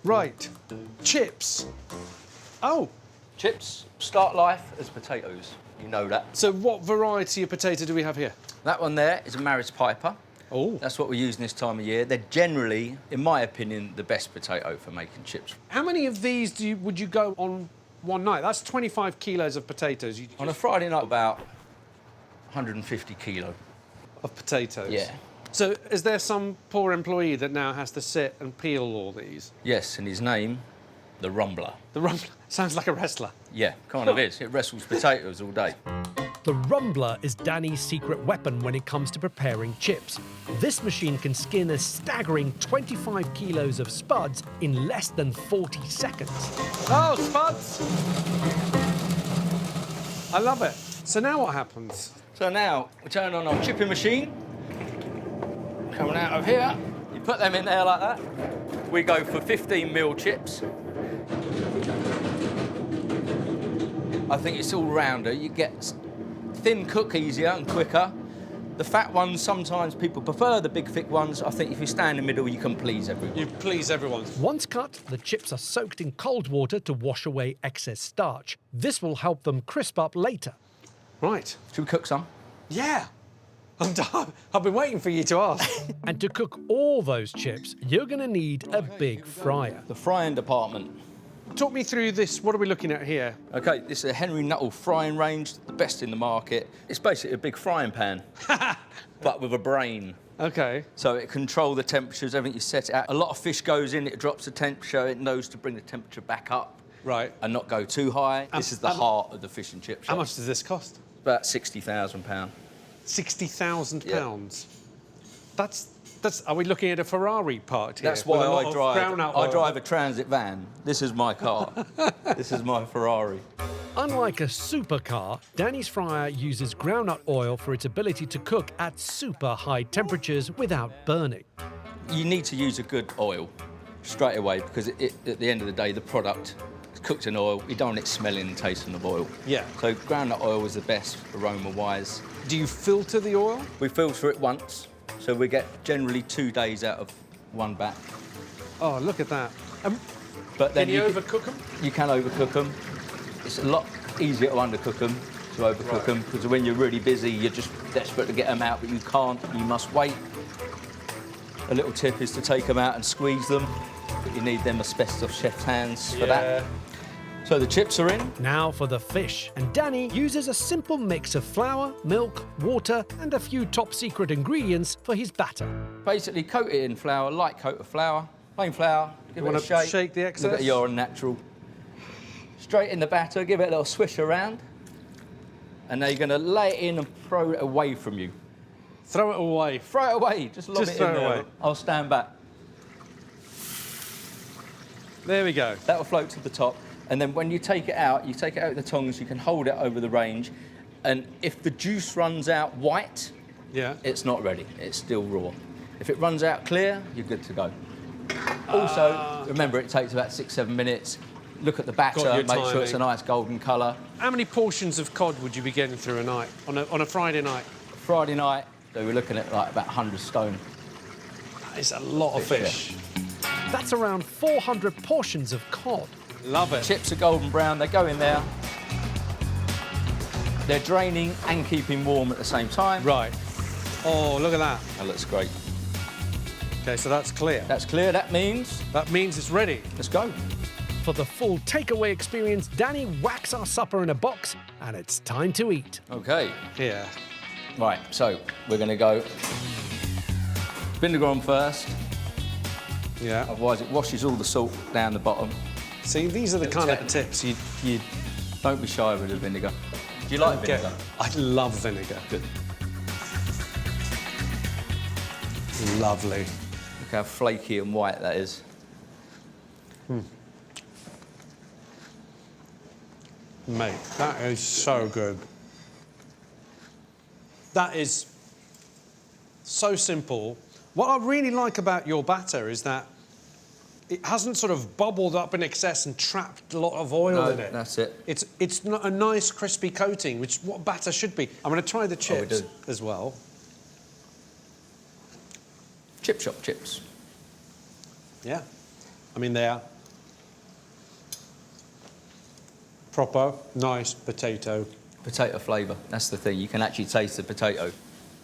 Right. Chips. Oh. Chips start life as potatoes. You know that. So what variety of potato do we have here? That one there is a Maris Piper. Oh. That's what we're using this time of year. They're generally, in my opinion, the best potato for making chips. How many of these would you go on one night? That's 25 kilos of potatoes. On a Friday night, about 150 kilo. Of potatoes? Yeah. So is there some poor employee that now has to sit and peel all these? Yes, and his name, the Rumbler. The Rumbler sounds like a wrestler. Yeah, kind of is. It wrestles potatoes all day. The Rumbler is Danny's secret weapon when it comes to preparing chips. This machine can skin a staggering 25 kilos of spuds in less than 40 seconds. Oh, spuds! I love it. So now what happens? So now, we turn on our chipping machine. Coming out of here. You put them in there like that. We go for 15mm chips. I think it's all rounder. You get thin cook easier and quicker. The fat ones, sometimes people prefer the big thick ones. I think if you stand in the middle, you can please everyone. You please everyone. Once cut, the chips are soaked in cold water to wash away excess starch. This will help them crisp up later. Right. Should we cook some? Yeah. I've been waiting for you to ask. And to cook all those chips, you're going to need a big fryer. The frying department. Talk me through this. What are we looking at here? OK, this is a Henry Nuttall frying range, the best in the market. It's basically a big frying pan, but with a brain. OK. So it controls the temperatures, everything you set it at. A lot of fish goes in, it drops the temperature, it knows to bring the temperature back up. Right. And not go too high. This is the heart of the fish and chip shop. How much does this cost? About £60,000. £60,000. Yeah. That's. Are we looking at a Ferrari part here? That's why I I drive a transit van. This is my car. This is my Ferrari. Unlike a supercar, Danny's fryer uses groundnut oil for its ability to cook at super high temperatures without burning. You need to use a good oil straight away because at the end of the day, the product is cooked in oil. You don't want it smelling and tasting of oil. Yeah. So groundnut oil is the best aroma-wise. Do you filter the oil? We filter it once, so we get generally 2 days out of one batch. Oh, look at that. But then can you overcook them? You can overcook them. It's a lot easier to undercook them, to overcook them, because when you're really busy, you're just desperate to get them out, but you can't. You must wait. A little tip is to take them out and squeeze them, but you need them asbestos chef's hands for that. So the chips are in. Now for the fish. And Danny uses a simple mix of flour, milk, water, and a few top secret ingredients for his batter. Basically coat it in flour, light coat of flour, plain flour, give it a shake. Shake the excess? Look at your natural. Straight in the batter, give it a little swish around. And now you're going to lay it in and throw it away from you. Throw it away. Throw it away, just lob it in throw it there. away. I'll stand back. There we go. That will float to the top. And then when you take it out with the tongs, you can hold it over the range. And if the juice runs out white, it's not ready. It's still raw. If it runs out clear, you're good to go. Also, remember, it takes about 6-7 minutes. Look at the batter, make sure it's a nice golden colour. How many portions of cod would you be getting through a night, on a Friday night? Friday night, so we're looking at like about 100 stone. That is a lot of fish. Yeah. That's around 400 portions of cod. Love it. Chips are golden brown, they go in there. They're draining and keeping warm at the same time. Right. Oh, look at that. That looks great. OK, so that's clear. That's clear, that means it's ready. Let's go. For the full takeaway experience, Danny whacks our supper in a box, and it's time to eat. OK. Yeah. Right, so we're going to go vinegar on first. Yeah. Otherwise, it washes all the salt down the bottom. See, these are the kind of tips you... Don't be shy with the vinegar. Do you like vinegar? I love vinegar. Good. Lovely. Look how flaky and white that is. Mate, that is so good. That is so simple. What I really like about your batter is that it hasn't sort of bubbled up in excess and trapped a lot of oil in it. That's it. It's not a nice crispy coating, which is what batter should be. I'm going to try the chips as well. Chip shop chips. Yeah. I mean, they're proper, nice potato. Potato flavour, that's the thing. You can actually taste the potato.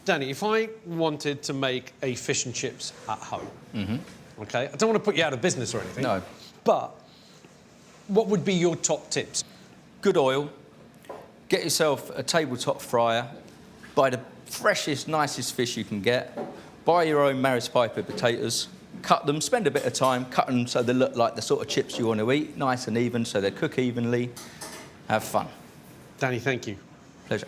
Danny, if I wanted to make a fish and chips at home, okay, I don't want to put you out of business or anything. No. But what would be your top tips? Good oil. Get yourself a tabletop fryer. Buy the freshest, nicest fish you can get. Buy your own Maris Piper potatoes. Cut them, spend a bit of time, cut them so they look like the sort of chips you want to eat, nice and even, so they cook evenly. Have fun. Danny, thank you. Pleasure.